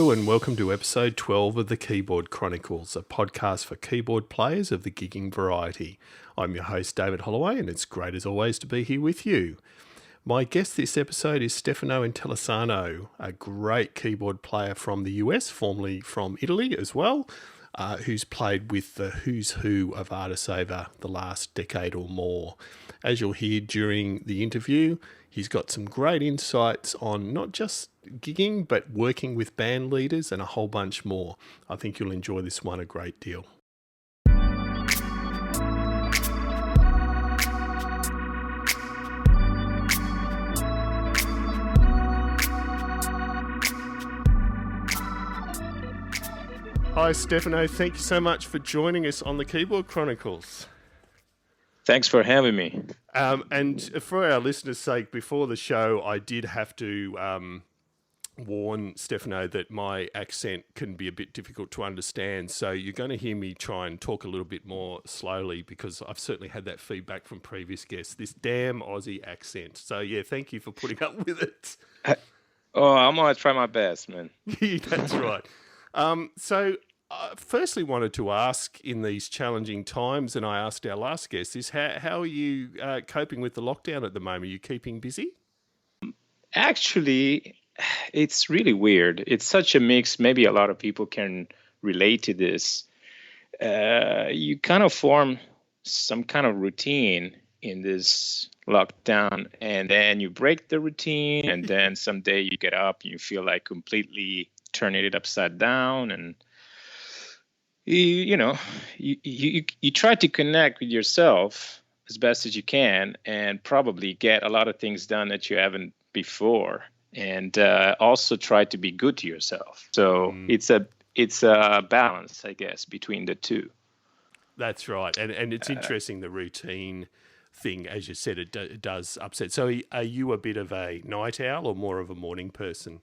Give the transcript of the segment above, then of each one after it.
Hello and welcome to episode 12 of the Keyboard Chronicles, a podcast for keyboard players of the gigging variety. I'm your host David Holloway and it's great as always to be here with you. My guest this episode is Stefano Intelisano, a great keyboard player from the US, formerly from Italy as well, who's played with the who's who of artists over the last decade or more. As you'll hear during the interview, he's got some great insights on not just gigging, but working with band leaders and a whole bunch more. I think you'll enjoy this one a great deal. Hi, Stefano. Thank you so much for joining us on the Keyboard Chronicles. Thanks for having me. And for our listeners' sake, before the show, I did have to warn Stefano that my accent can be a bit difficult to understand. So you're going to hear me try and talk a little bit more slowly because I've certainly had that feedback from previous guests, this damn Aussie accent. So, yeah, thank you for putting up with it. I'm going to try my best, man. That's right. Firstly wanted to ask in these challenging times, and I asked our last guest this, how are you coping with the lockdown at the moment? Are you keeping busy? Actually, it's really weird. It's such a mix. Maybe a lot of people can relate to this. You kind of form some kind of routine in this lockdown, and then you break the routine, and then someday you get up and you feel like completely turning it upside down, and you try to connect with yourself as best as you can and probably get a lot of things done that you haven't before, and also try to be good to yourself. So it's a balance, I guess, between the two. That's right. And it's interesting, the routine thing, as you said, it does upset. So are you a bit of a night owl or more of a morning person?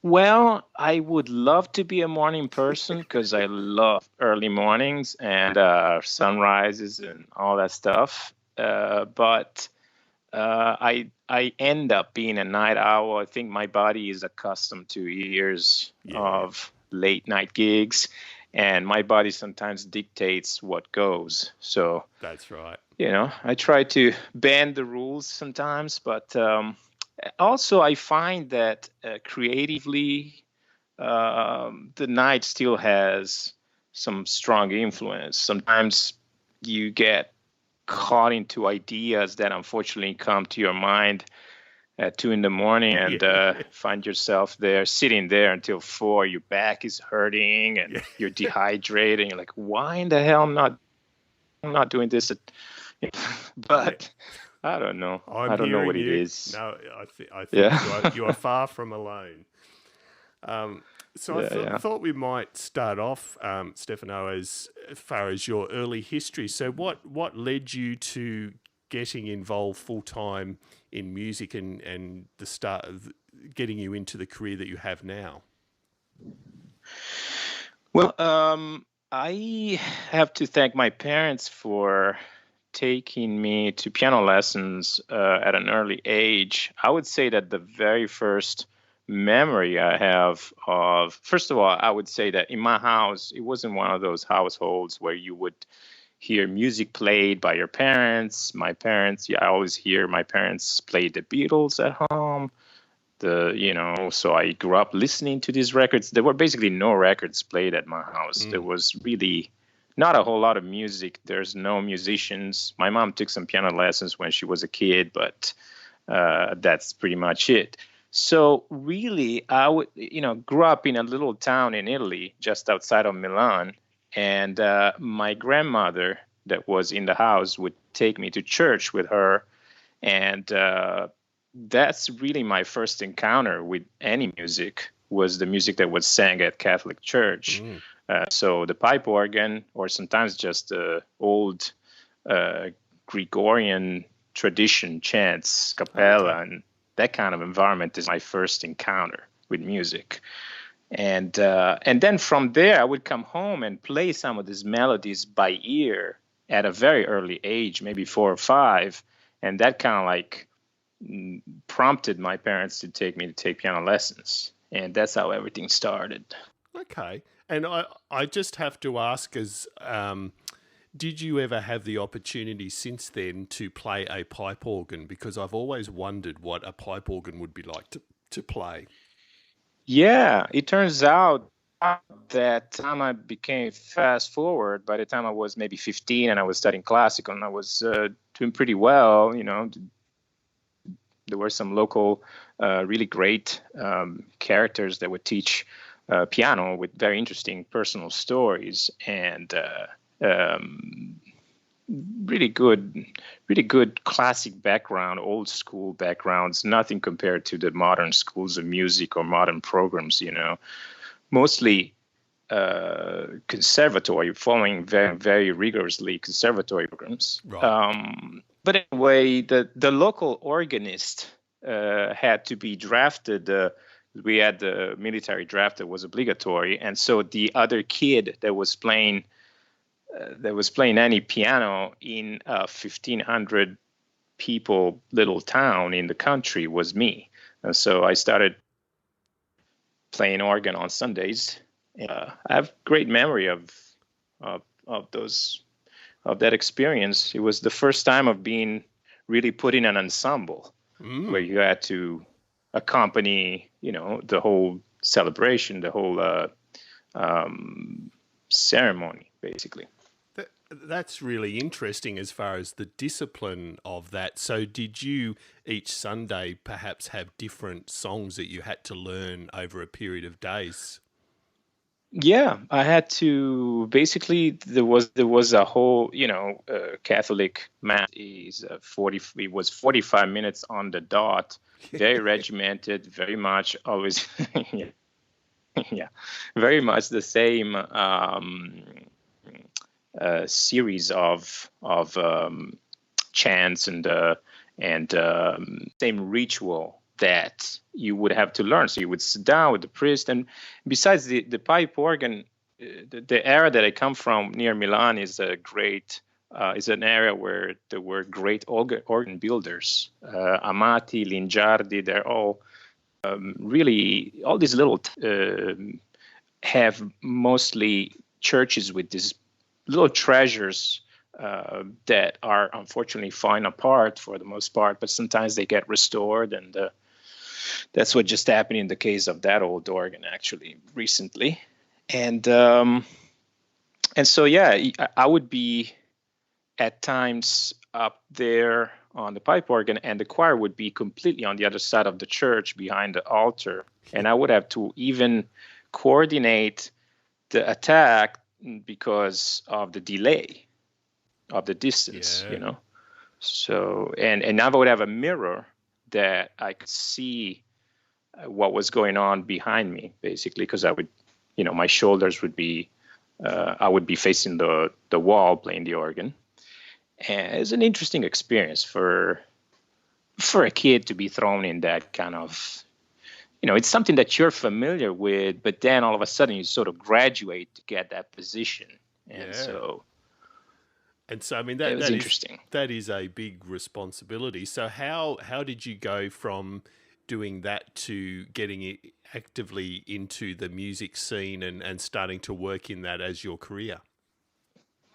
Well, I would love to be a morning person because I love early mornings and sunrises and all that stuff. But I end up being a night owl. I think my body is accustomed to years of late night gigs, and my body sometimes dictates what goes. So that's right. I try to bend the rules sometimes, but also, I find that creatively, the night still has some strong influence. Sometimes you get caught into ideas that unfortunately come to your mind at 2 a.m. and find yourself sitting there until 4. Your back is hurting and you're dehydrated. You're like, why in the hell I'm not doing this? But I don't know. I don't know what it is. No, I think you are far from alone. I thought we might start off, Stefano, as far as your early history. So what led you to getting involved full-time in music and the start of getting you into the career that you have now? Well, I have to thank my parents for taking me to piano lessons at an early age. I would say that the very first memory I have of, first of all, I would say that in my house, it wasn't one of those households where you would hear music played by your parents. My parents, I always hear my parents play the Beatles at home. So I grew up listening to these records. There were basically no records played at my house. There was really not a whole lot of music. There's no musicians. My mom took some piano lessons when she was a kid, but that's pretty much it. So really, I would, grew up in a little town in Italy, just outside of Milan. And my grandmother that was in the house would take me to church with her. And that's really my first encounter with any music, was the music that was sang at Catholic Church. So the pipe organ, or sometimes just the old Gregorian tradition chants, cappella, and that kind of environment is my first encounter with music. And then from there, I would come home and play some of these melodies by ear at a very early age, maybe 4 or 5. And that kind of like prompted my parents to take me to take piano lessons. And that's how everything started. Okay. And I just have to ask, did you ever have the opportunity since then to play a pipe organ? Because I've always wondered what a pipe organ would be like to play. Yeah, it turns out that time I became fast forward. By the time I was maybe 15 and I was studying classical, and I was doing pretty well, there were some local really great characters that would teach piano with very interesting personal stories, and really good classic background, old school backgrounds, nothing compared to the modern schools of music or modern programs, mostly conservatory, following very, very rigorously conservatory programs. Right. But anyway, the local organist had to be drafted. We had the military draft that was obligatory, and so the other kid that was playing any piano in a 1,500 people little town in the country was me. And so I started playing organ on Sundays. I have great memory of that experience. It was the first time of being really put in an ensemble where you had to accompany, the whole celebration, the whole ceremony, basically. That's really interesting as far as the discipline of that. So did you each Sunday perhaps have different songs that you had to learn over a period of days? Yeah, I had to basically. There was a whole Catholic mass is 40. It was 45 minutes on the dot, very regimented, very much always. Yeah, yeah, very much the same series of chants and same ritual that you would have to learn. So you would sit down with the priest, and besides the pipe organ, the area that I come from near Milan is is an area where there were great organ builders, Amati, Lingiardi. They're all really all these little have mostly churches with these little treasures that are unfortunately falling apart for the most part, but sometimes they get restored, and that's what just happened in the case of that old organ actually recently. And so yeah, I would be at times up there on the pipe organ, and the choir would be completely on the other side of the church behind the altar, and I would have to even coordinate the attack because of the delay of the distance, So, and I would have a mirror that I could see what was going on behind me, basically, because I would, my shoulders would be, I would be facing the wall playing the organ. And it's an interesting experience for a kid to be thrown in that kind of, it's something that you're familiar with, but then all of a sudden you sort of graduate to get that position. And so I mean, that was interesting. That is a big responsibility. So how did you go from doing that to getting it actively into the music scene and starting to work in that as your career?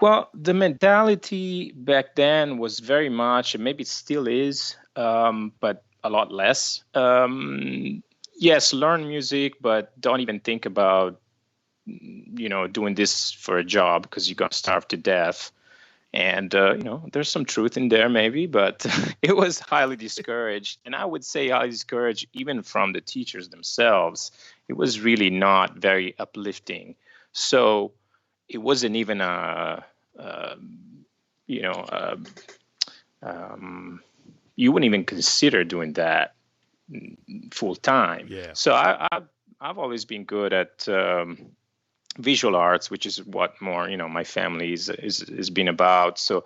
Well, the mentality back then was very much, and maybe it still is, but a lot less. Yes, learn music, but don't even think about, doing this for a job because you're going to starve to death. And, there's some truth in there maybe, but it was highly discouraged. And I would say highly discouraged even from the teachers themselves. It was really not very uplifting. So it wasn't even you wouldn't even consider doing that full time. Yeah. So I've always been good at visual arts, which is what more my family is been about. So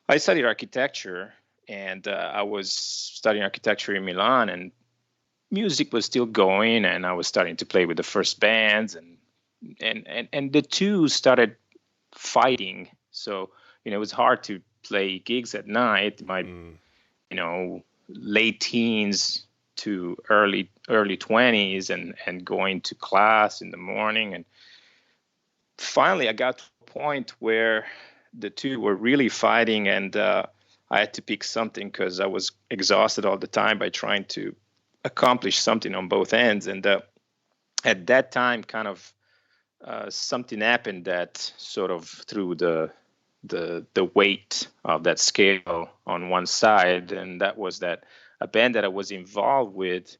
I studied architecture, and I was studying architecture in Milan, and music was still going, and I was starting to play with the first bands, and the two started fighting. So it was hard to play gigs at night. My late teens to early early 20s and going to class in the morning. And finally, I got to a point where the two were really fighting, and I had to pick something because I was exhausted all the time by trying to accomplish something on both ends. And at that time, kind of something happened that sort of threw the weight of that scale on one side, and that was that a band that I was involved with,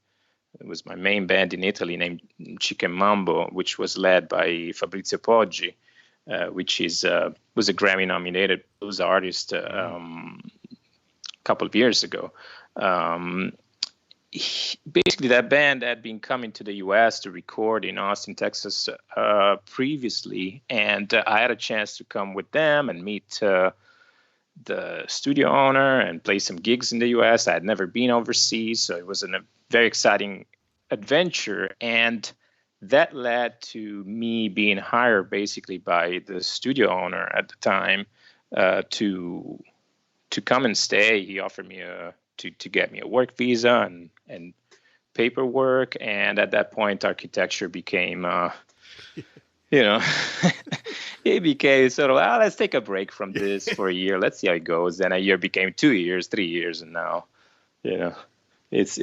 it was my main band in Italy, named Mambo, which was led by Fabrizio Poggi, which was a Grammy-nominated blues artist a couple of years ago. Basically, that band had been coming to the U.S. to record in Austin, Texas previously, and I had a chance to come with them and meet the studio owner and play some gigs in the U.S. I had never been overseas, so it was a very exciting adventure, and that led to me being hired basically by the studio owner at the time to come and stay. He offered me to get me a work visa and paperwork, and at that point architecture became it became sort of, let's take a break from this for a year, let's see how it goes. Then a year became 2 years, 3 years, and now it's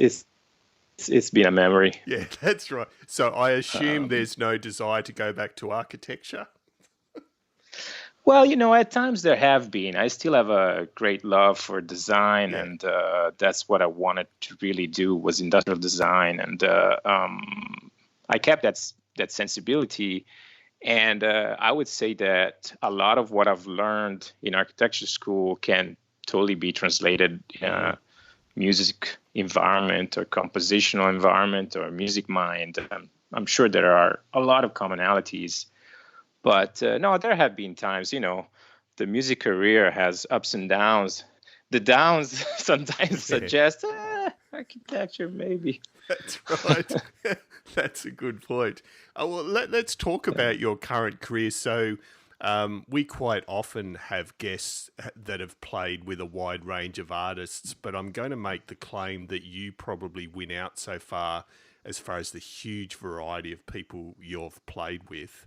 been a memory. Yeah, that's right. So I assume there's no desire to go back to architecture? Well, at times there have been. I still have a great love for design, and that's what I wanted to really do, was industrial design. And I kept that sensibility. And I would say that a lot of what I've learned in architecture school can totally be translated in a music environment or compositional environment or music mind. I'm sure there are a lot of commonalities. But no, there have been times, the music career has ups and downs. The downs sometimes suggest architecture, maybe. That's right. That's a good point. Well, let's talk about your current career. So we quite often have guests that have played with a wide range of artists, but I'm going to make the claim that you probably win out so far as the huge variety of people you've played with.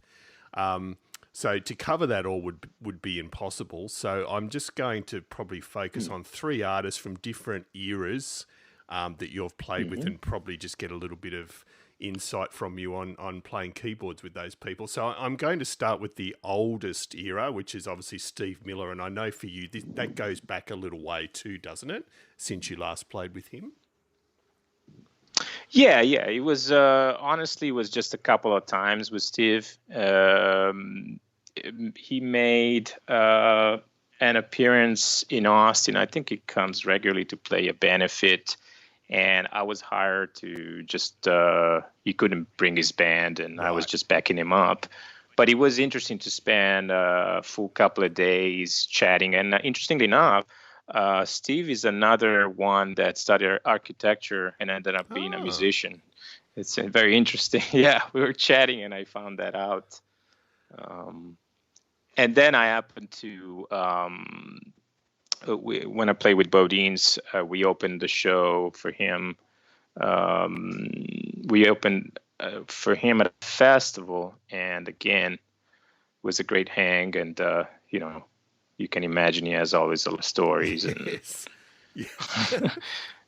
So to cover that all would be impossible. So I'm just going to probably focus on three artists from different eras that you've played with, and probably just get a little bit of insight from you on playing keyboards with those people. So I'm going to start with the oldest era, which is obviously Steve Miller. And I know for you, that goes back a little way too, doesn't it? Since you last played with him? Yeah. It was honestly, it was just a couple of times with Steve. He made an appearance in Austin. I think he comes regularly to play a benefit, and I was hired to just he couldn't bring his band, and I was just backing him up. But it was interesting to spend a full couple of days chatting. And interestingly enough, Steve is another one that studied architecture and ended up being a musician. It's very interesting. Yeah, we were chatting and I found that out. And then I happened to, when I played with BoDeans, we opened the show for him. We opened for him at a festival, and again, it was a great hang. And, you can imagine he has always a lot of stories. And, yes.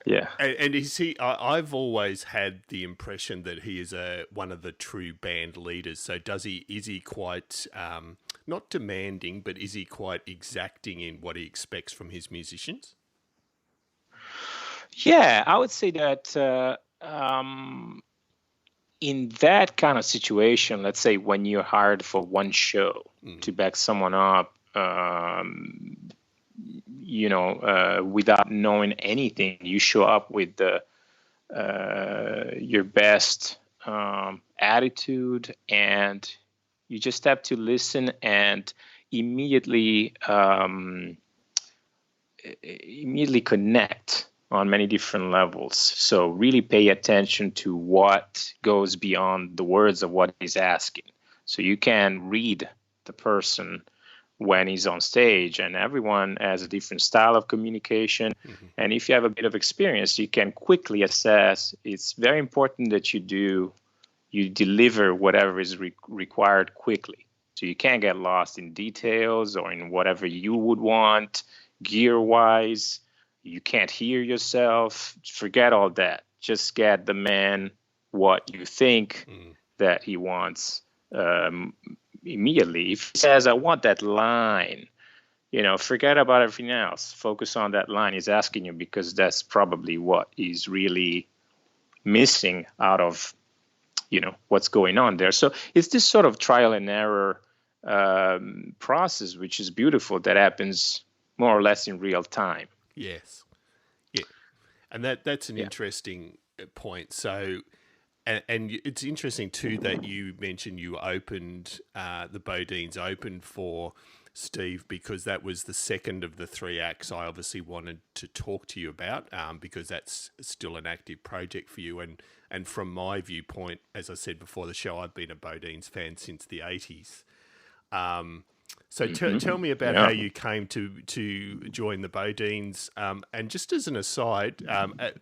Yeah. And is he? I've always had the impression that he is one of the true band leaders. So is he quite not demanding, but is he quite exacting in what he expects from his musicians? Yeah, I would say that in that kind of situation, let's say when you're hired for one show to back someone up, without knowing anything, you show up with your best attitude, and you just have to listen and immediately connect on many different levels. So really pay attention to what goes beyond the words of what he's asking. So you can read the person when he's on stage, and everyone has a different style of communication. Mm-hmm. And if you have a bit of experience, you can quickly assess. It's very important that you deliver whatever is required quickly. So you can't get lost in details or in whatever you would want gear wise. You can't hear yourself. Forget all that. Just get the man what you think that he wants immediately. If he says, I want that line, forget about everything else. Focus on that line he's asking you, because that's probably what is really missing out of, what's going on there. So it's this sort of trial and error process, which is beautiful, that happens more or less in real time. Yes. Yeah. And that's an interesting point. So, and it's interesting too that you mentioned you opened, the BoDeans opened for Steve, because that was the second of the three acts I obviously wanted to talk to you about, because that's still an active project for you. And from my viewpoint, as I said before the show, I've been a BoDeans fan since the 80s. So tell me about how you came to join the BoDeans, and just as an aside,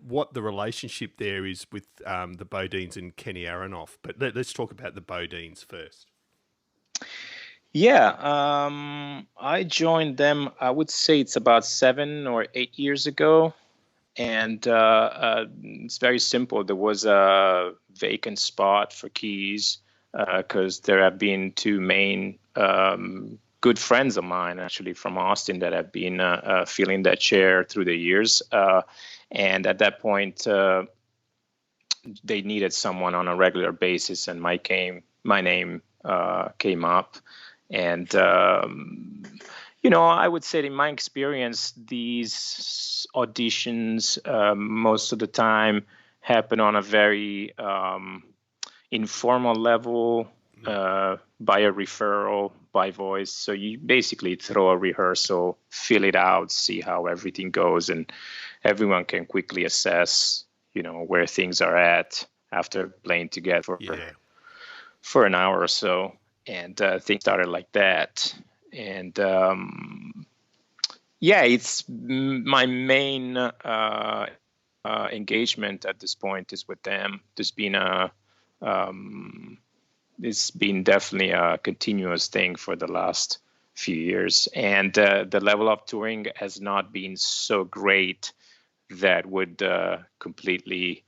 what the relationship there is with the BoDeans and Kenny Aronoff. But let's talk about the BoDeans first. Yeah, I joined them, I would say it's about 7 or 8 years ago. And it's very simple. There was a vacant spot for keys because there have been two main good friends of mine, actually, from Austin that have been filling that chair through the years. And at that point, they needed someone on a regular basis, and my name came up. And I would say in my experience, these auditions most of the time happen on a very informal level, by a referral, by voice. So you basically throw a rehearsal, fill it out, see how everything goes, and everyone can quickly assess, where things are at after playing together for an hour or so. And things started like that. And it's my main engagement at this point is with them. It's been definitely a continuous thing for the last few years, and the level of touring has not been so great that would completely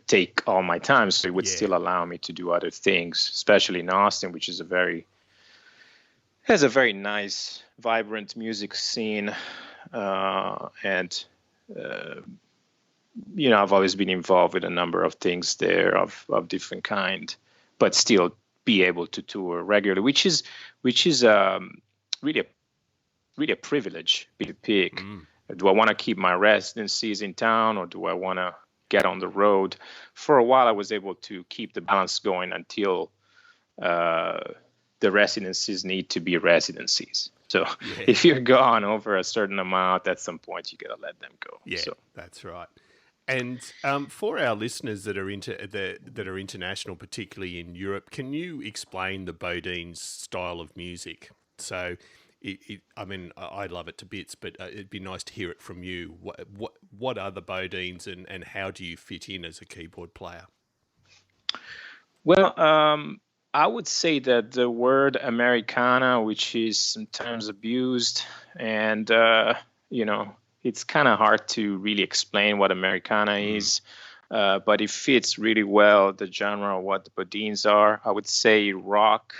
take all my time. So it would still allow me to do other things, especially in Austin, which is has a very nice, vibrant music scene. And I've always been involved with a number of things there of different kind, but still be able to tour regularly, which is really a privilege to pick. Do I want to keep my residencies in town, or do I want to get on the road? For a while, I was able to keep the balance going until the residencies need to be residencies. So if you're gone over a certain amount, at some point you gotta let them go. Yeah, so. That's right. And for our listeners that are that are international, particularly in Europe, can you explain the BoDeans style of music? So, I love it to bits, but it'd be nice to hear it from you. What are the BoDeans, and how do you fit in as a keyboard player? Well, I would say that the word Americana, which is sometimes abused, and it's kind of hard to really explain what Americana is, but it fits really well the genre of what the BoDeans are. I would say rock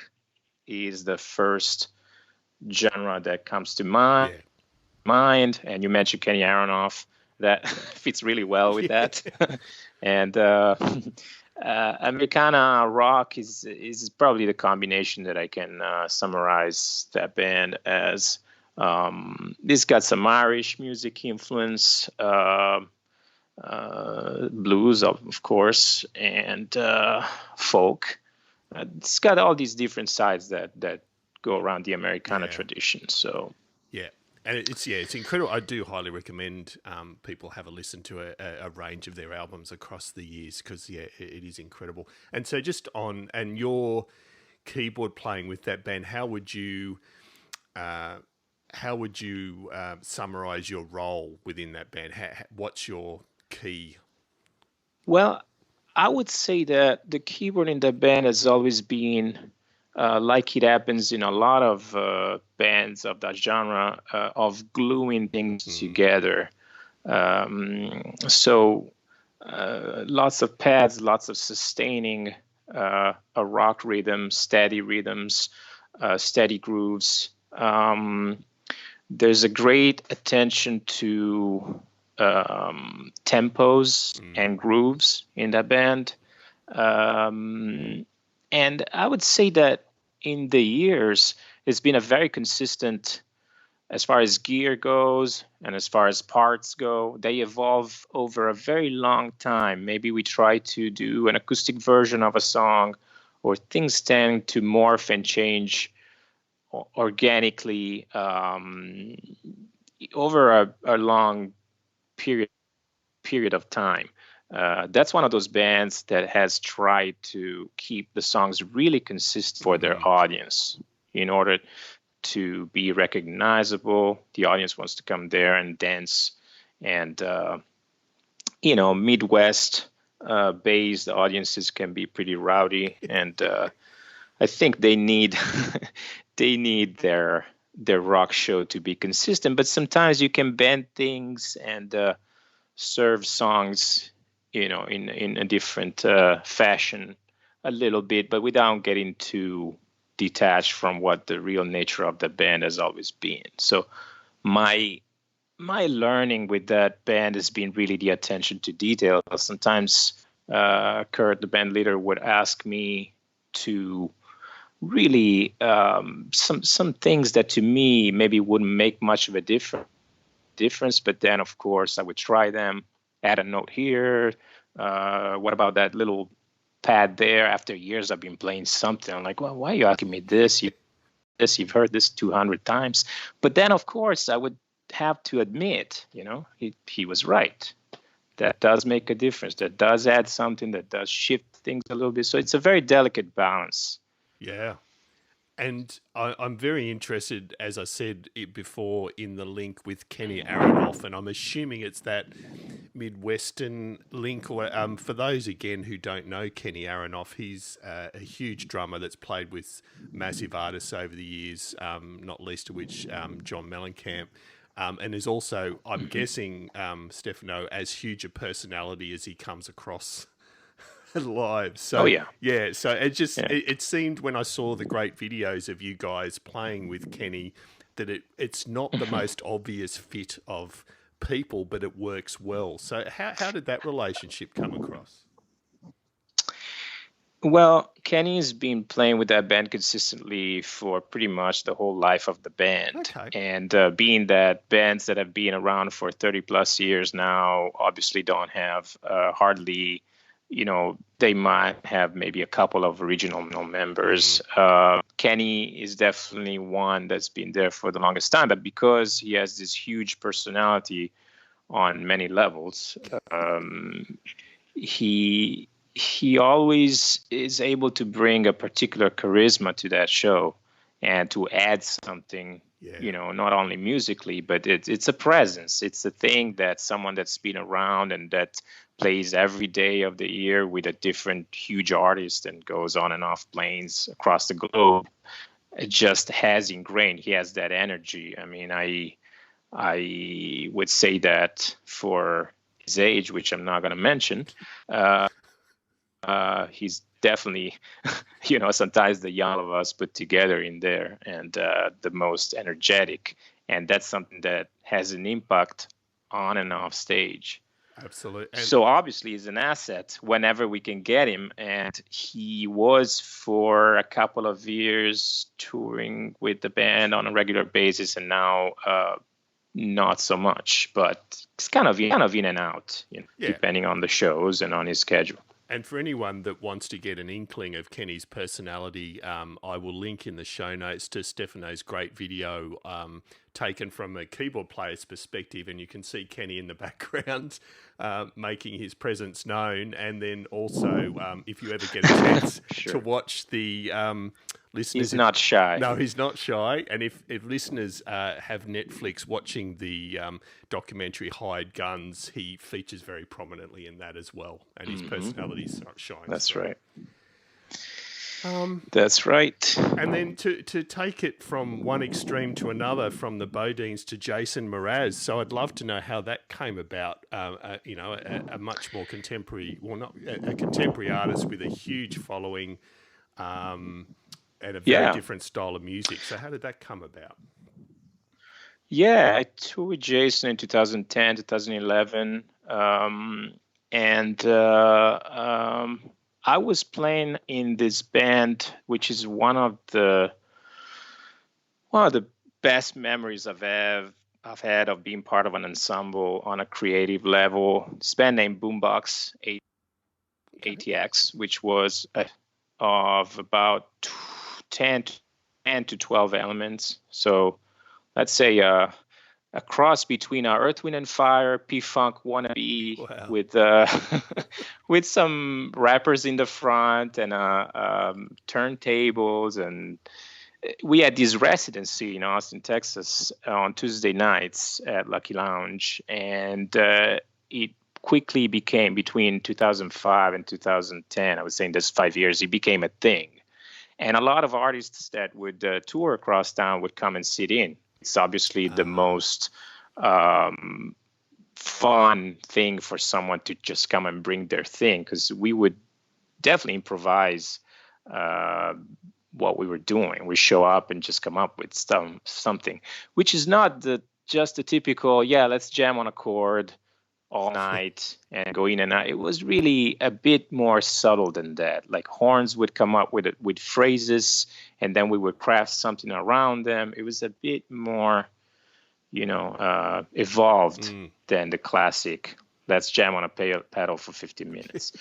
is the first genre that comes to mind, and you mentioned Kenny Aronoff. That fits really well with that. And Americana rock is probably the combination that I can summarize that band as. This got some Irish music influence, blues, of course, and folk. It's got all these different sides that go around the Americana tradition. So and it's incredible. I do highly recommend people have a listen to a range of their albums across the years, because it is incredible. And so just on, and you're keyboard playing with that band, how would you summarize your role within that band? What's your key? Well, I would say that the keyboard in the band has always been, like it happens in a lot of bands of that genre, of gluing things together. So lots of pads, lots of sustaining, a rock rhythm, steady rhythms, steady grooves. There's a great attention to tempos and grooves in that band. And I would say that in the years, it's been a very consistent, as far as gear goes and as far as parts go. They evolve over a very long time. Maybe we try to do an acoustic version of a song, or things tend to morph and change organically over a long period of time. That's one of those bands that has tried to keep the songs really consistent for their audience in order to be recognizable. The audience wants to come there and dance. And, Midwest based audiences can be pretty rowdy. And I think they need their rock show to be consistent. But sometimes you can bend things and serve songs, in a different fashion a little bit, but without getting too detached from what the real nature of the band has always been. So my learning with that band has been really the attention to detail. Sometimes Kurt, the band leader, would ask me to really some things that to me maybe wouldn't make much of a difference, but then of course I would try them, add a note here, what about that little pad there? After years I've been playing something, I'm like, well, why are you asking me this? You've heard this 200 times. But then of course I would have to admit, he was right. That does make a difference. That does add something, that does shift things a little bit. So it's a very delicate balance. Yeah. And I'm very interested, as I said before, in the link with Kenny Aronoff, and I'm assuming it's that Midwestern link. Or for those, again, who don't know Kenny Aronoff, he's a huge drummer that's played with massive artists over the years, not least of which John Mellencamp, and is also, I'm guessing, Stefano, as huge a personality as he comes across live. So so it seemed when I saw the great videos of you guys playing with Kenny that it's not the most obvious fit of people, but it works well. So how did that relationship come across? Well, Kenny's been playing with that band consistently for pretty much the whole life of the band. Okay. And being that bands that have been around for 30 plus years now obviously don't have hardly, they might have maybe a couple of original members. Kenny is definitely one that's been there for the longest time, but because he has this huge personality on many levels, he always is able to bring a particular charisma to that show and to add something, not only musically, but it's a presence. It's a thing that someone that's been around and that plays every day of the year with a different huge artist and goes on and off planes across the globe, it just has ingrained. He has that energy. I mean, I would say that for his age, which I'm not going to mention, he's definitely, sometimes the young of us put together in there, and the most energetic. And that's something that has an impact on and off stage. Absolutely. So obviously he's an asset whenever we can get him. And he was for a couple of years touring with the band on a regular basis, and now not so much. But it's kind of in and out, depending on the shows and on his schedule. And for anyone that wants to get an inkling of Kenny's personality, I will link in the show notes to Stefano's great video taken from a keyboard player's perspective, and you can see Kenny in the background making his presence known. And then also, if you ever get a chance Sure. to watch the listeners... He's not shy. No, he's not shy. And if listeners have Netflix watching the documentary Hired Guns, he features very prominently in that as well. And his personality shines. That's right. That's right. And then to take it from one extreme to another, from the BoDeans to Jason Mraz. So I'd love to know how that came about. A much more contemporary, a contemporary artist with a huge following and a very different style of music. So how did that come about? Yeah, I toured with Jason in 2010, 2011. I was playing in this band, which is one of the best memories I've had of being part of an ensemble on a creative level. This band named Boombox ATX, which was of about 10 to 12 elements. So let's say a cross between our Earth, Wind and Fire, P-Funk wannabe, with some rappers in the front and turntables. And we had this residency in Austin, Texas on Tuesday nights at Lucky Lounge. And it quickly became, between 2005 and 2010, I was saying this 5 years, it became a thing. And a lot of artists that would tour across town would come and sit in. It's obviously the most fun thing for someone to just come and bring their thing, because we would definitely improvise what we were doing. We show up and just come up with something, which is not just the typical, let's jam on a chord all night and go in and out. It was really a bit more subtle than that. Like horns would come up with phrases, and then we would craft something around them. It was a bit more, evolved than the classic, let's jam on a pedal for 15 minutes.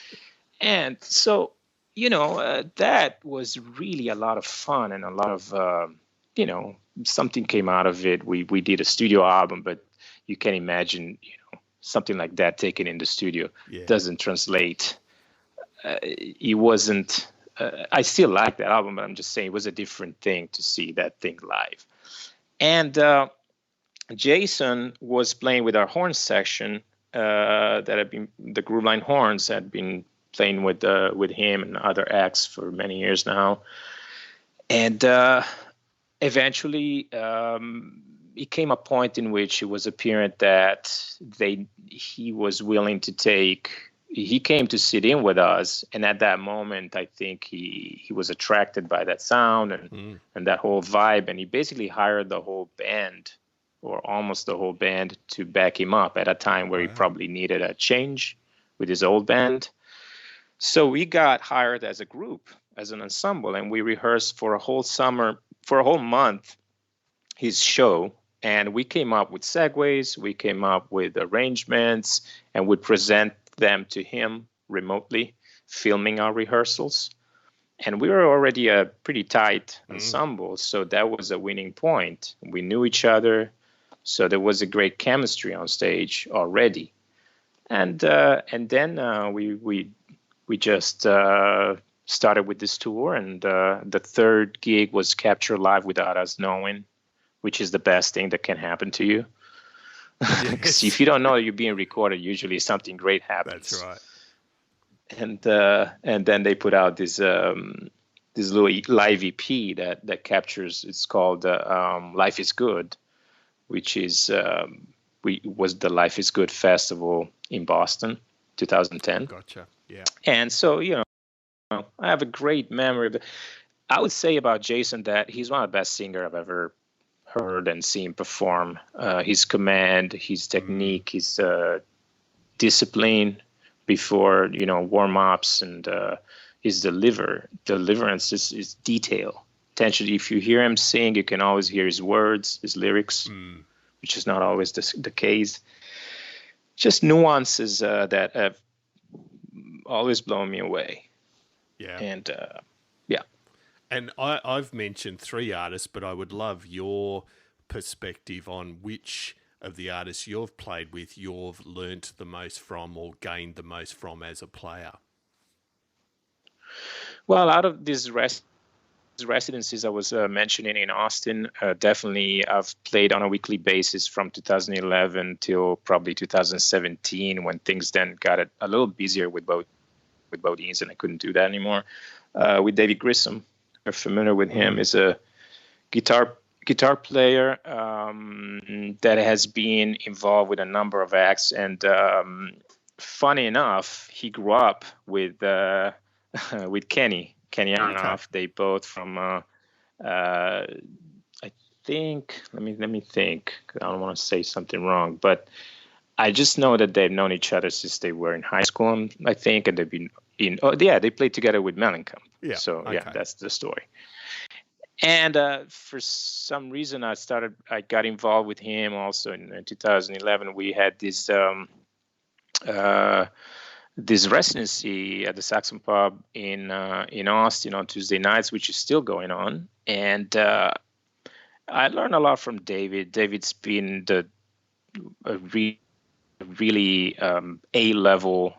And so, that was really a lot of fun and a lot of, something came out of it. We did a studio album, but you can imagine, something like that taken in the studio doesn't translate. It wasn't, I still like that album, but I'm just saying it was a different thing to see that thing live. And Jason was playing with our horn section that had been, the Grooveline horns had been playing with him and other acts for many years now. And eventually, it came a point in which it was apparent that he was willing to he came to sit in with us. And at that moment, I think he was attracted by that sound and that whole vibe. And he basically hired the whole band, or almost the whole band, to back him up at a time where he probably needed a change with his old band. So we got hired as a group, as an ensemble, and we rehearsed for a whole month, his show. And we came up with segues, we came up with arrangements, and would present them to him remotely, filming our rehearsals. And we were already a pretty tight ensemble, so that was a winning point. We knew each other, so there was a great chemistry on stage already. And then we just started with this tour, and the third gig was Capture Live Without Us Knowing, which is the best thing that can happen to you. Because if you don't know you're being recorded, usually something great happens. That's right. And then they put out this little live EP that captures. It's called Life Is Good, which is was the Life Is Good festival in Boston, 2010. Gotcha. Yeah. And so I have a great memory. But I would say about Jason that he's one of the best singers I've ever heard and seen perform. His command, his technique, his discipline before warm-ups, and his deliverance is detail. Attention, if you hear him sing, you can always hear his words, his lyrics, which is not always the case. Just nuances that always blown me away. Yeah. And yeah. And I've mentioned 3 artists, but I would love your perspective on which of the artists you've played with you've learnt the most from or gained the most from as a player. Well, out of these residencies I was mentioning in Austin, definitely I've played on a weekly basis from 2011 till probably 2017, when things then got a little busier with BoDeans, and I couldn't do that anymore. With David Grissom, you're familiar with him, is a guitar player that has been involved with a number of acts, and funny enough, he grew up with Kenny Aronoff. Okay. They both from I think, let me think, I don't want to say something wrong, but I just know that they've known each other since they were in high school, I think, and they've been they played together with Mellencamp. Yeah. So okay. Yeah, that's the story. And for some reason, I got involved with him also in 2011. We had this residency at the Saxon Pub in Austin on Tuesday nights, which is still going on. And I learned a lot from David. David's been a really A-level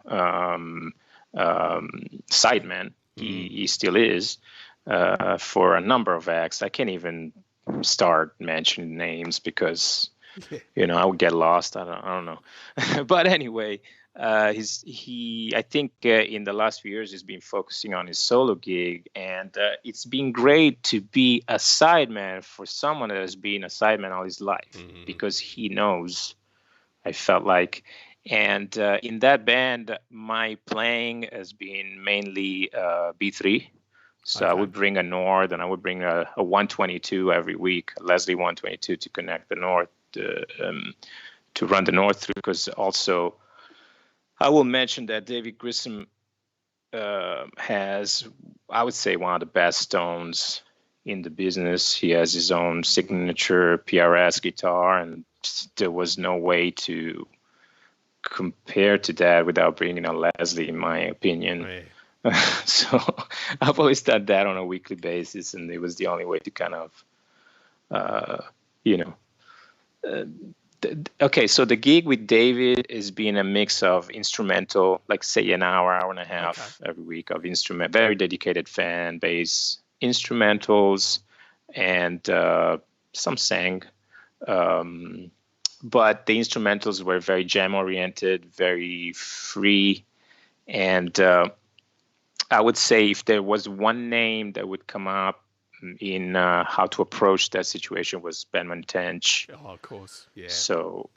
sideman. He still is. For a number of acts. I can't even start mentioning names because, I would get lost. I don't know. But anyway, I think in the last few years he's been focusing on his solo gig, and it's been great to be a sideman for someone that has been a sideman all his life, because he knows, I felt like. And in that band, my playing has been mainly B3. So okay. I would bring a Nord, and I would bring a 122 every week, a Leslie 122 to connect the Nord, to run the Nord through. Because also, I will mention that David Grissom has, I would say, one of the best tones in the business. He has his own signature PRS guitar, and there was no way to compare to that without bringing a Leslie, in my opinion. Right. So I've always done that on a weekly basis, and it was the only way to kind of, okay, so the gig with David has been a mix of instrumental, like say an hour and a half every week of instrument, very dedicated fan base, instrumentals, and some sang. But the instrumentals were very jam-oriented, very free, and I would say if there was one name that would come up in how to approach that situation was Ben Tench. Oh, of course, yeah. So,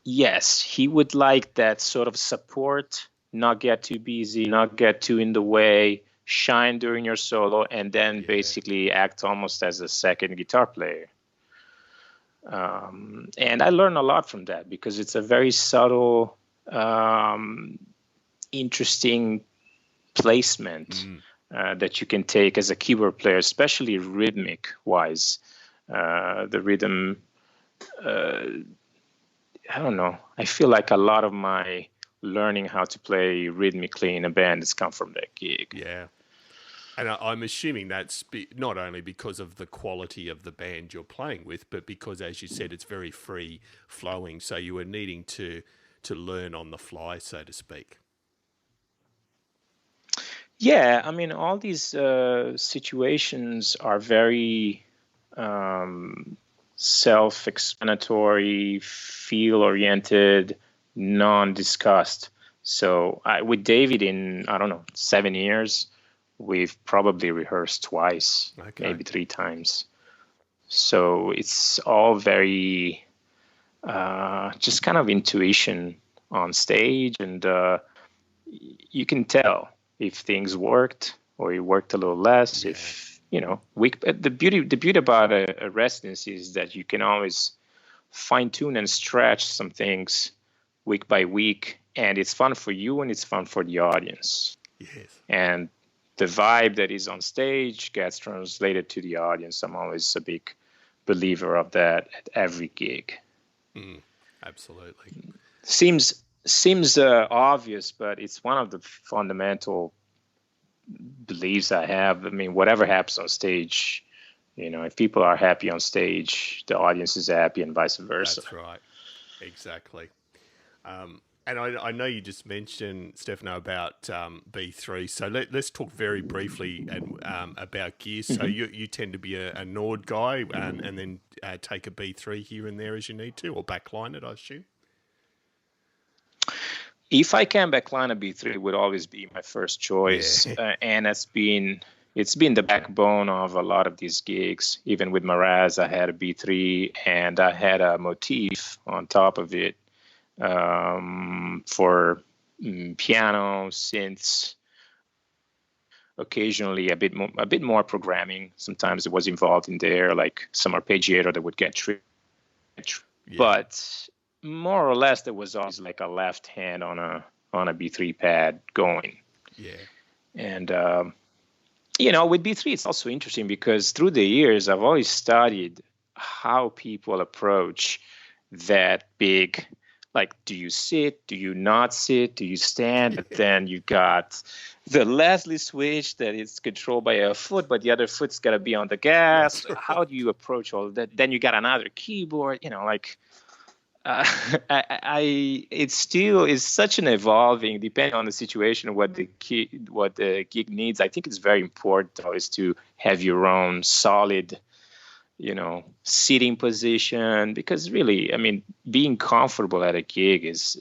yes, he would like that sort of support, not get too busy, not get too in the way, shine during your solo, and then basically act almost as a second guitar player. And I learned a lot from that, because it's a very subtle, interesting placement that you can take as a keyboard player, especially rhythmic wise. The rhythm, I don't know. I feel like a lot of my learning how to play rhythmically in a band has come from that gig. Yeah. And I'm assuming that's not only because of the quality of the band you're playing with, but because, as you said, it's very free flowing. So you were needing to learn on the fly, so to speak. Yeah, I mean, all these situations are very self-explanatory, feel-oriented, non-discussed. So with David in, 7 years, we've probably rehearsed twice, maybe 3 times. So it's all very just kind of intuition on stage, and you can tell if things worked or it worked a little less. Yeah. If the beauty about a residency is that you can always fine tune and stretch some things week by week, and it's fun for you and it's fun for the audience. Yes. And the vibe that is on stage gets translated to the audience. I'm always a big believer of that at every gig. Absolutely. Seems seems obvious, but it's one of the fundamental beliefs I have. I mean, whatever happens on stage, if people are happy on stage, the audience is happy, and vice versa. That's right. Exactly. And I know you just mentioned, Stefano, about B3. So let's talk very briefly about gear. So you tend to be a Nord guy and then take a B3 here and there as you need to, or backline it, I assume? If I can backline a B3, would always be my first choice. Yeah. And it's been the backbone of a lot of these gigs. Even with Mraz, I had a B3 and I had a motif on top of it for piano, synths, occasionally a bit more programming. Sometimes it was involved in there, like some arpeggiator that would get tripped. Yeah. But more or less, there was always like a left hand on a B3 pad going. Yeah. And with B3, it's also interesting because through the years, I've always studied how people approach that big. Like, do you sit? Do you not sit? Do you stand? But then you got the Leslie switch that is controlled by a foot, but the other foot's got to be on the gas. Right. How do you approach all that? Then you got another keyboard. It still is such an evolving, depending on the situation, what the gig needs. I think it's very important always to have your own solid, seating position, because really, I mean, being comfortable at a gig is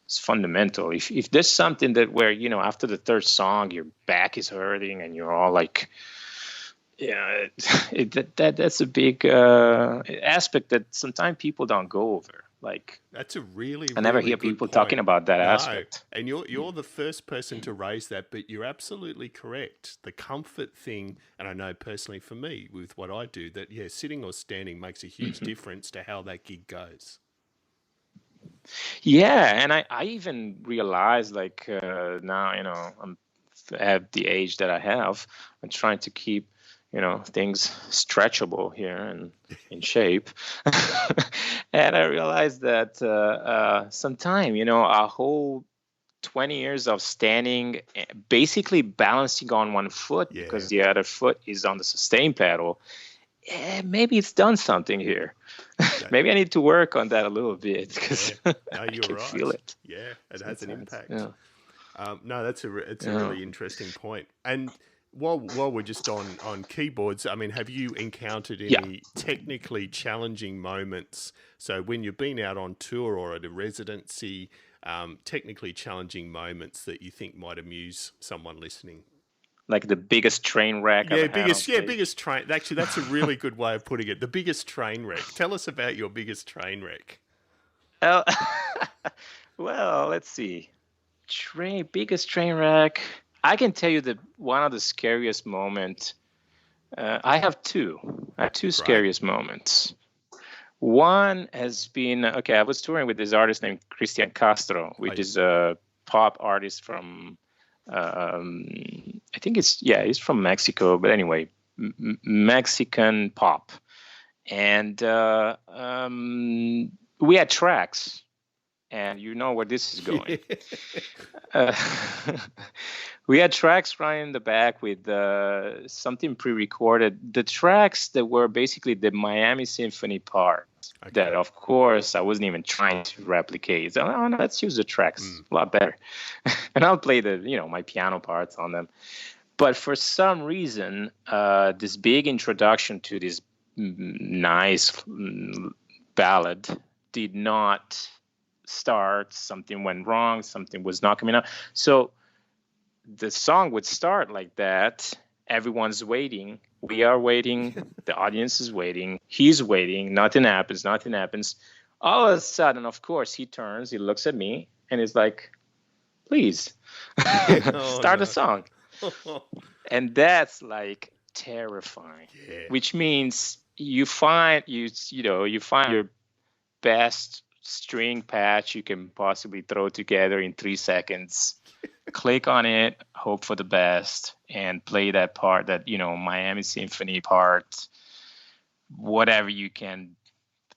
fundamental. If there's something that where, after the third song, your back is hurting and you're all like, that's a big aspect that sometimes people don't go over. Like, that's a really, I never hear people talking about that aspect. And you're the first person to raise that, but you're absolutely correct. The comfort thing, and I know personally for me with what I do, that sitting or standing makes a huge difference to how that gig goes. Yeah, and I even realized, like, now, I'm at the age that I have, I'm trying to keep things stretchable here and in shape. And I realized that sometime, a whole 20 years of standing, basically balancing on one foot because the other foot is on the sustain pedal, maybe it's done something here. Maybe I need to work on that a little bit because I can feel it. Yeah, it has an impact. Yeah. No, it's a really interesting point. And while we're just on keyboards, I mean, have you encountered any technically challenging moments? So when you've been out on tour or at a residency, technically challenging moments that you think might amuse someone listening? Like the biggest train wreck. Biggest train. Actually, that's a really good way of putting it. The biggest train wreck. Tell us about your biggest train wreck. Well, let's see. Biggest train wreck. I can tell you that one of the scariest moments, I have two scariest moments. One has been, I was touring with this artist named Cristian Castro, which is a pop artist from, I think he's from Mexico, but anyway, Mexican pop. And we had tracks. And you know where this is going. We had tracks running in the back with something pre-recorded. The tracks that were basically the Miami Symphony part that, of course, I wasn't even trying to replicate. So, no, let's use the tracks a lot better. And I'll play my piano parts on them. But for some reason, this big introduction to this nice ballad did not start. Something went wrong. Something was not coming out. So the song would start like that. Everyone's waiting. We are waiting. The audience is waiting. He's waiting. Nothing happens. All of a sudden, of course, he turns. He looks at me and is like, please start the song. And that's like terrifying, which means you find your best string patch you can possibly throw together in 3 seconds, click on it, hope for the best, and play that part, that Miami Symphony part, whatever you can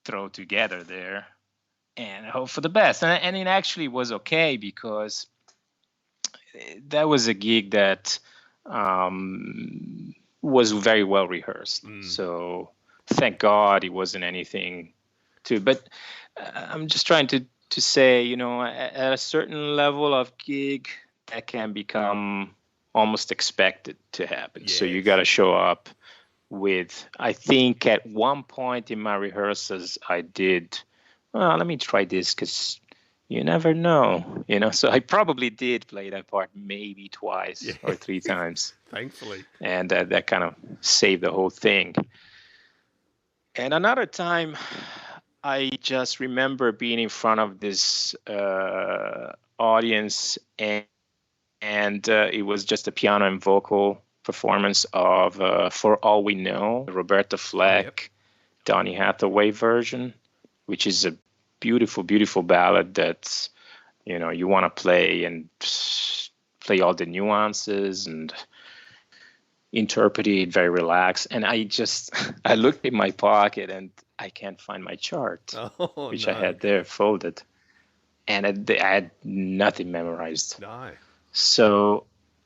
throw together there. and I hope for the best. And it actually was okay, because that was a gig that was very well rehearsed. So thank God it wasn't anything too. But I'm just trying to say, you know, at a certain level of gig, that can become almost expected to happen. Yes. So you got to show up with, I think at one point in my rehearsals, I did, well, let me try this, because you never know, you know. So I probably did play that part maybe twice or three times. Thankfully. And that kind of saved the whole thing. And another time, I just remember being in front of this audience, and it was just a piano and vocal performance of For All We Know, Roberta Fleck, Donny Hathaway version, which is a beautiful, beautiful ballad that, you know, you want to play and play all the nuances and interpret it very relaxed. And I looked in my pocket and I can't find my chart, which I had there folded. And I had nothing memorized. No. So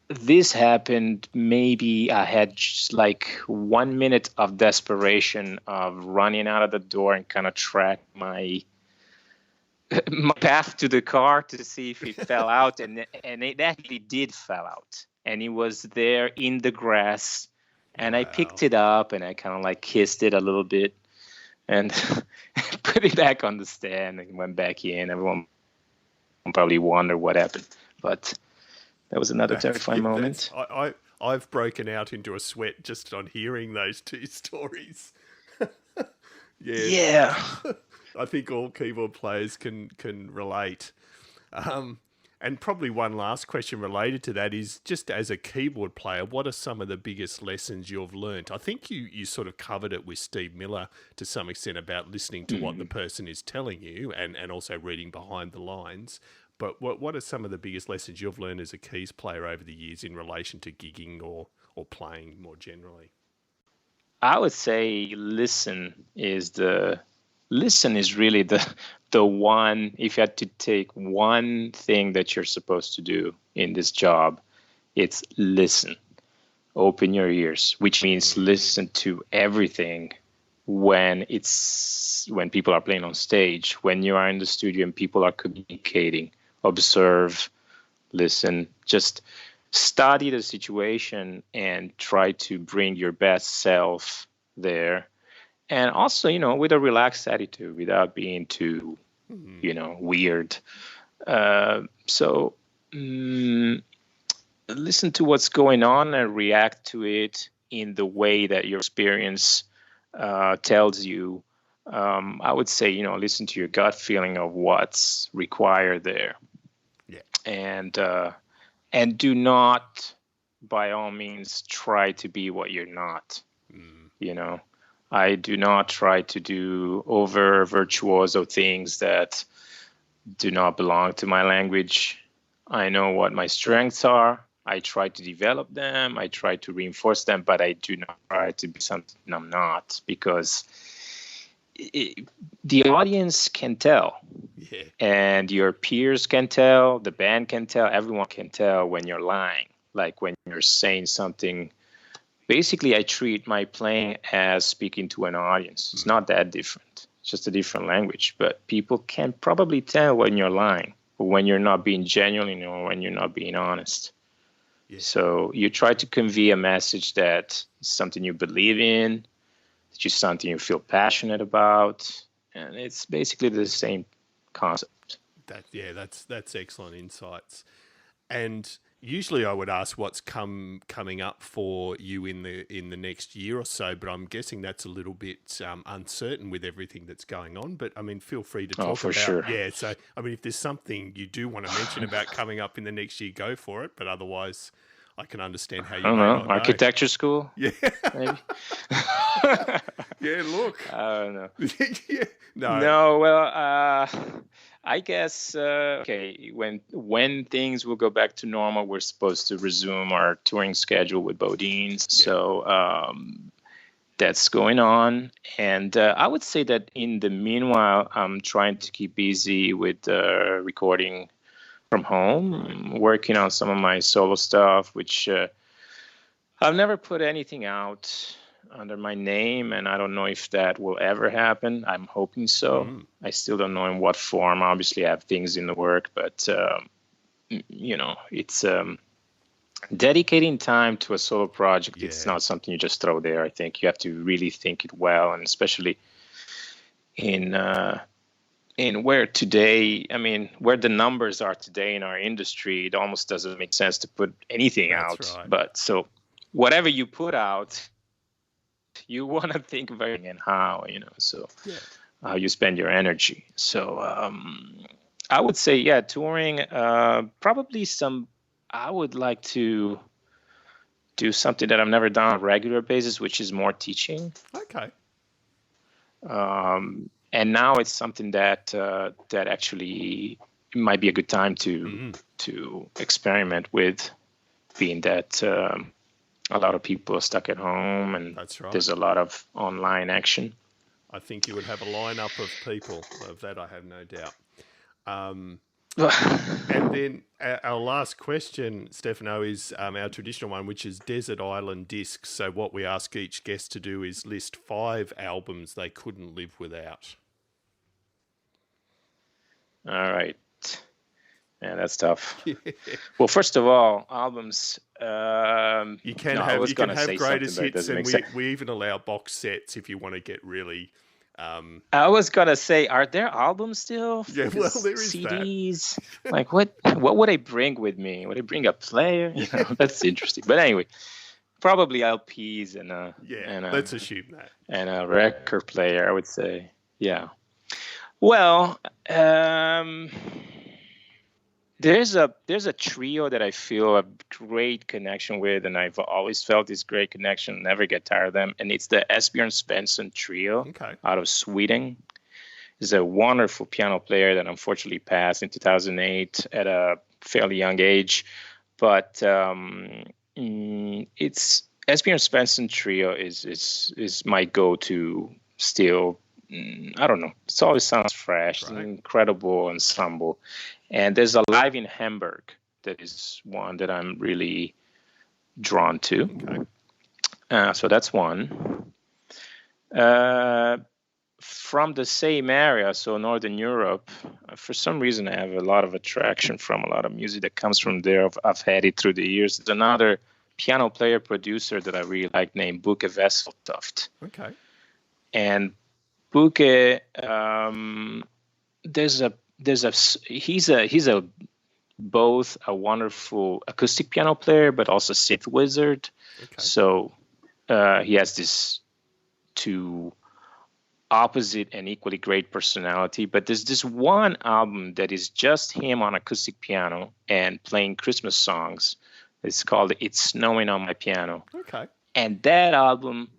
this happened, maybe I had just like 1 minute of desperation of running out of the door and kind of track my path to the car to see if it fell out. And it actually did fall out. And it was there in the grass. And I picked it up and I kind of like kissed it a little bit and put it back on the stand and went back in. Everyone probably wondered what happened. But that was another terrifying moment. I've broken out into a sweat just on hearing those two stories. Yeah. I think all keyboard players can relate. And probably one last question related to that is, just as a keyboard player, what are some of the biggest lessons you've learnt? I think you sort of covered it with Steve Miller to some extent about listening to what the person is telling you and also reading behind the lines. But what are some of the biggest lessons you've learned as a keys player over the years in relation to gigging or playing more generally? I would say listen is really the one. If you had to take one thing that you're supposed to do in this job, it's listen. Open your ears, which means listen to everything when people are playing on stage, when you are in the studio and people are communicating. Observe, listen, just study the situation and try to bring your best self there. And also, you know, with a relaxed attitude without being too, you know, weird. So listen to what's going on and react to it in the way that your experience tells you. I would say, you know, listen to your gut feeling of what's required there. Yeah. And do not, by all means, try to be what you're not. You know, I do not try to do over virtuoso things that do not belong to my language. I know what my strengths are. I try to develop them. I try to reinforce them, but I do not try to be something I'm not, because the audience can tell. Yeah. And your peers can tell, the band can tell, everyone can tell when you're lying, like when you're saying something. Basically, I treat my playing as speaking to an audience. It's not that different. It's just a different language. But people can probably tell when you're lying, or when you're not being genuine, or when you're not being honest. Yeah. So you try to convey a message that is something you believe in, it's just something you feel passionate about, and it's basically the same concept. That's excellent insights. And usually I would ask what's coming up for you in the next year or so, but I'm guessing that's a little bit uncertain with everything that's going on. But I mean, feel free to talk about. Sure. Yeah. So I mean, if there's something you do want to mention about coming up in the next year, go for it. But otherwise, I can understand how you. I don't know. Architecture school. Yeah. Maybe. Yeah. Look. I don't know. Yeah. No. No. Well. I guess when things will go back to normal, we're supposed to resume our touring schedule with BoDeans. Yeah. So that's going on. And I would say that in the meanwhile, I'm trying to keep busy with recording from home, working on some of my solo stuff, which I've never put anything out under my name, and I don't know if that will ever happen. I'm hoping so. I still don't know in what form. Obviously, I have things in the work, but it's dedicating time to a solo project. Yeah. It's not something you just throw there. I think you have to really think it well, and especially in where today, where the numbers are today in our industry, it almost doesn't make sense to put anything out. Right. But so whatever you put out, you want to think very and how, so how you spend your energy. So I would say, touring, probably I would like to do something that I've never done on a regular basis, which is more teaching. Okay. And now it's something that actually might be a good time to experiment with, being that a lot of people are stuck at home, and there's a lot of online action. I think you would have a lineup of people. Of that, I have no doubt. And then our last question, Stefano, is our traditional one, which is Desert Island Discs. So what we ask each guest to do is list 5 albums they couldn't live without. All right. Yeah, that's tough. Well, first of all, albums. You can have greatest hits, and we even allow box sets if you want to get really. I was gonna say, are there albums still? Yeah, well, there is CDs. Like what would I bring with me? Would I bring a player? That's interesting. But anyway, probably LPs and let's assume that, and a record player. I would say, yeah. Well, there's a trio that I feel a great connection with, and I've always felt this great connection, never get tired of them, and it's the Esbjorn Svensson trio out of Sweden. He's a wonderful piano player that unfortunately passed in 2008 at a fairly young age, but it's Esbjorn Svensson trio is my go-to still. I don't know. It always sounds fresh. It's an incredible ensemble. And there's a live in Hamburg that is one that I'm really drawn to. So that's one. From the same area, so Northern Europe, for some reason I have a lot of attraction from a lot of music that comes from there. I've had it through the years. There's another piano player producer that I really like named Bugge Wesseltoft. Okay. And Bugge, he's a both a wonderful acoustic piano player, but also synth wizard. Okay. So he has this two opposite and equally great personality. But there's this one album that is just him on acoustic piano and playing Christmas songs. It's called "It's Snowing on My Piano." Okay. And that album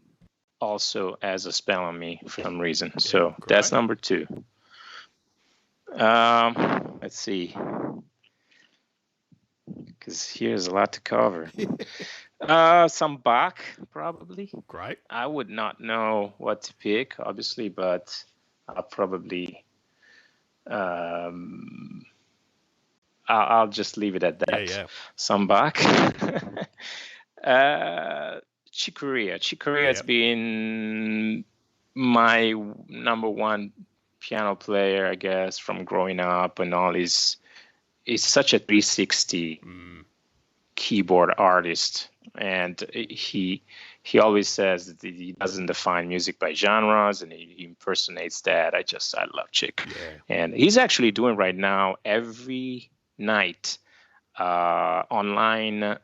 also has a spell on me for some reason. Yeah, so that's number 2. Let's see, because here's a lot to cover. Some Bach, probably. Great. I would not know what to pick, obviously, but I'll probably I'll just leave it at that. Yeah. Some Bach. Corea has been my number one piano player, I guess, from growing up, and all. He's such a 360 keyboard artist, and he always says that he doesn't define music by genres, and he impersonates that. I love Chick. And he's actually doing right now every night online.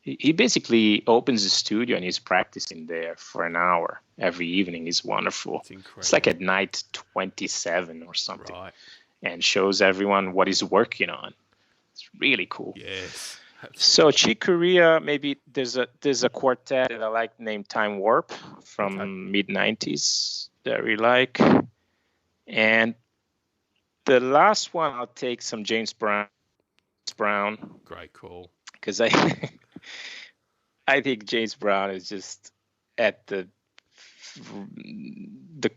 He basically opens the studio and he's practicing there for an hour every evening. It's wonderful. It's like at night 27 or something. Right. And shows everyone what he's working on. It's really cool. Yes. Absolutely. So Chick Corea, maybe there's a quartet that I like named Time Warp from mid-90s that I really like. And the last one, I'll take some James Brown. Great call. Because I think James Brown is just at the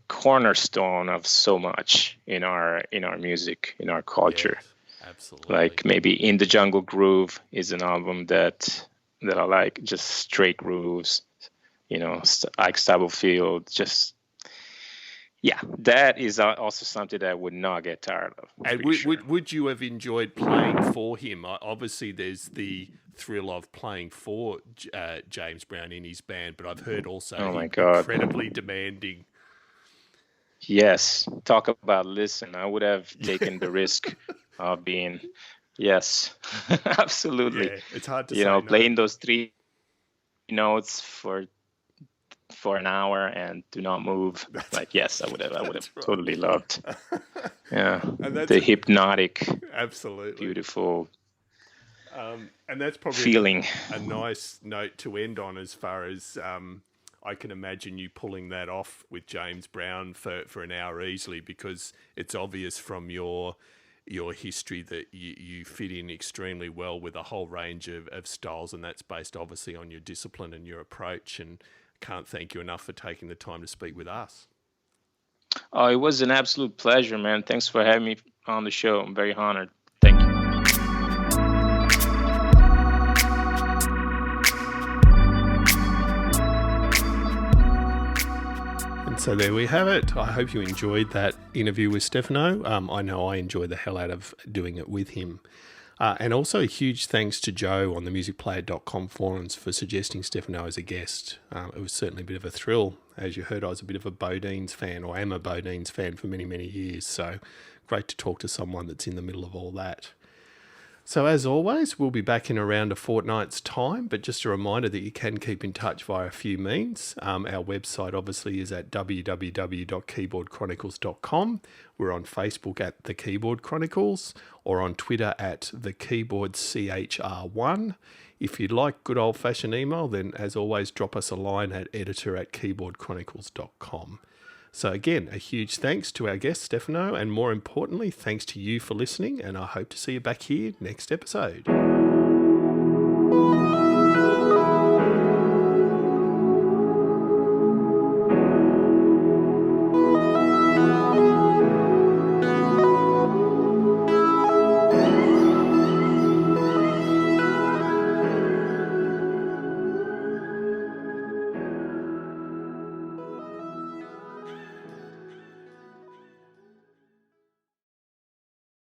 cornerstone of so much in our music, in our culture. Yes, absolutely. Like maybe In the Jungle Groove is an album that I like, just straight grooves, Ike Stubblefield, just that is also something that I would not get tired of. And would you have enjoyed playing for him? Obviously, there's the thrill of playing for James Brown in his band, but I've heard also incredibly demanding. Yes, talk about listen. I would have taken the risk of being, yes, absolutely. Yeah, it's hard to say playing those 3 notes for an hour and do not move. Yes, I would have right. Totally loved. Yeah, and the hypnotic, absolutely beautiful. And that's probably feeling a nice note to end on, as far as I can imagine you pulling that off with James Brown for an hour easily, because it's obvious from your history that you fit in extremely well with a whole range of styles, and that's based obviously on your discipline and your approach. And can't thank you enough for taking the time to speak with us. Oh, it was an absolute pleasure, man. Thanks for having me on the show. I'm very honored. Thank you. And so there we have it. I hope you enjoyed that interview with Stefano. I know I enjoyed the hell out of doing it with him. And also a huge thanks to Joe on the musicplayer.com forums for suggesting Stefano as a guest. It was certainly a bit of a thrill. As you heard, I was a bit of a BoDeans fan, or am a BoDeans fan for many, many years. So great to talk to someone that's in the middle of all that. So as always, we'll be back in around a fortnight's time, but just a reminder that you can keep in touch via a few means. Our website obviously is at www.keyboardchronicles.com. We're on Facebook at The Keyboard Chronicles, or on Twitter at TheKeyboardCHR1. If you'd like good old-fashioned email, then as always, drop us a line at editor@keyboardchronicles.com. So again, a huge thanks to our guest, Stefano, and more importantly, thanks to you for listening, and I hope to see you back here next episode.